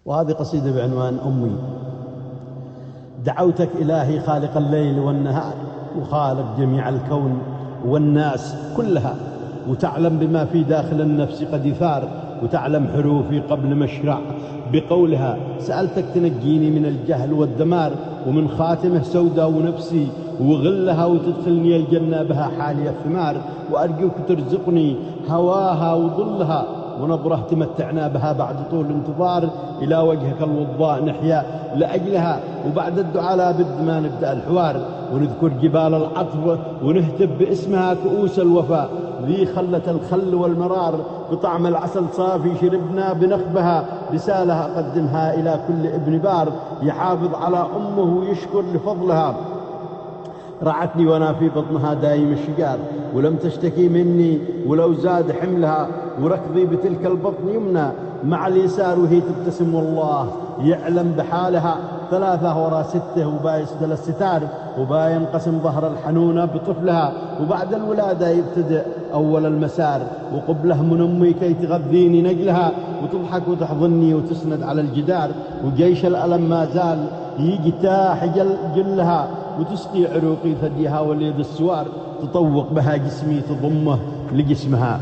وهذه قصيدة بعنوان أمي. دعوتك إلهي خالق الليل والنهار وخالق جميع الكون والناس كلها، وتعلم بما في داخل النفس قد يثار، وتعلم حروفي قبل مشرع بقولها. سألتك تنجيني من الجهل والدمار، ومن خاتمه سودا ونفسي وغلها، وتدخلني الجنة بها حالي الثمار، وأرجوك ترزقني هواها وظلها، ونظرة تمتعنا بها بعد طول انتظار، إلى وجهك الوضاء نحيا لأجلها. وبعد الدعاء لا بد ما نبدأ الحوار، ونذكر جبال العطف ونهتف باسمها كؤوس الوفاء، ذي خلة الخل والمرار بطعم العسل صافي شربنا بنخبها، رسالة أقدمها إلى كل ابن بار يحافظ على أمه ويشكر لفضلها. رعتني وانا في بطنها دايم الشجار، ولم تشتكي مني ولو زاد حملها، وركضي بتلك البطن يمنى مع اليسار وهي تبتسم والله يعلم بحالها. 3 وراء 6 وبايس 3 ستار، وبا ينقسم ظهر الحنونة بطفلها، وبعد الولادة يبتدئ أول المسار، وقبله من أمي كي تغذيني نجلها، وتضحك وتحضني وتسند على الجدار، وجيش الألم ما زال يجتاح جلها، وتسقي عروقي ثديها واليد السوار، تطوق بها جسمي تضمه لجسمها،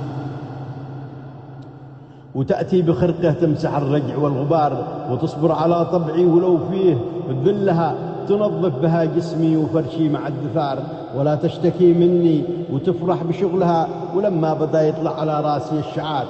وتأتي بخرقه تمسح الرجع والغبار، وتصبر على طبعي ولو فيه ذلها، تنظف بها جسمي وفرشي مع الدثار، ولا تشتكي مني وتفرح بشغلها. ولما بدأ يطلع على راسي الشعار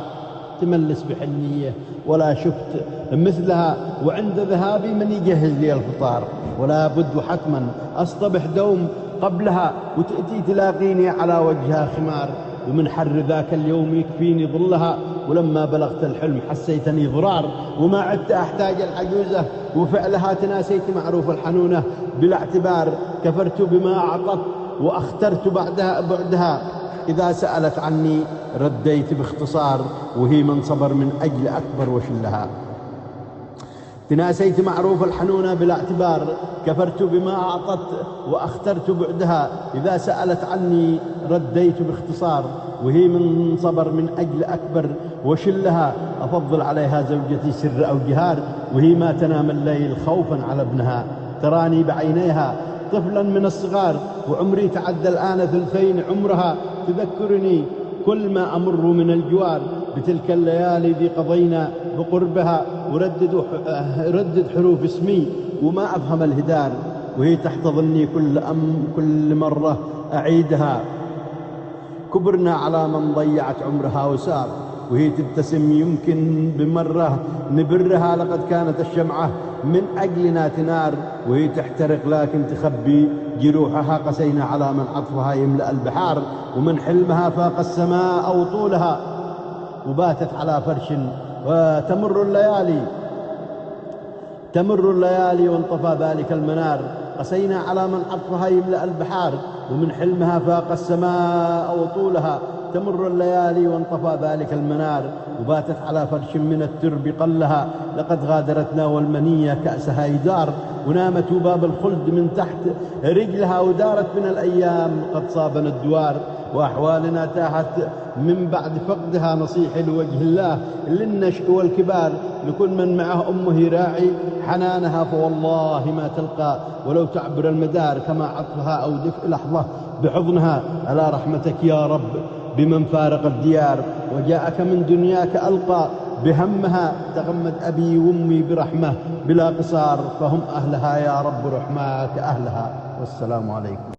تملس بحنية ولا شفت مثلها، وعند ذهابي من يجهز لي الفطار، ولا بد وحتما أصطبح دوم قبلها، وتأتي تلاقيني على وجهها خمار، ومن حر ذاك اليوم يكفيني ظلها. ولما بلغت الحلم حسيتني ضرار، وما عدت أحتاج العجوزة، وفعلها تناسيت معروف الحنونة بلا اعتبار، كفرت بما أعطت وأخترت بعدها، إذا سألت عني رديت باختصار، وهي من صبر من أجل أكبر وشلها. تناسيت معروف الحنونة بلا اعتبار، كفرت بما أعطت وأخترت بعدها، إذا سألت عني رديت باختصار، وهي من صبر من أجل أكبر وشلها. أفضل عليها زوجتي سر أو جهار، وهي ما تنام الليل خوفا على ابنها، تراني بعينيها طفلا من الصغار، وعمري تعدى الآن 2 عمرها، تذكرني كل ما أمر من الجوار بتلك الليالي ذي قضينا بقربها، وردد حروف اسمي وما أفهم الهدار، وهي تحتضني كل مرة أعيدها. كبرنا على من ضيعت عمرها وسار، وهي تبتسم يمكن بمرة نبرها، لقد كانت الشمعة من أجلنا تنار، وهي تحترق لكن تخبي جروحها. قسينا على من عطفها يملأ البحار، ومن حلمها فاق السماء أو طولها، وباتت على فرش. وتمر الليالي وانطفى ذلك المنار، قسينا على من عطفها يملأ البحار، ومن حلمها فاق السماء أو طولها. تمر الليالي وانطفى ذلك المنار، وباتت على فرش من الترب قلها، لقد غادرتنا والمنية كأسها يدار، ونامت باب الخلد من تحت رجلها، ودارت من الأيام قد صابنا الدوار، وأحوالنا تاهت من بعد فقدها. نصيح لوجه الله للنشء والكبار، لكل من معه أمه يراعي حنانها، فوالله ما تلقى ولو تعبر المدار كما عطفها أو دفء لحظة بحضنها. ألا رحمتك يا رب بمن فارق الديار، وجاءك من دنياك ألقى بهمها. تغمد أبي وأمي برحمة بلا قصار، فهم أهلها يا رب رحماك أهلها. والسلام عليكم.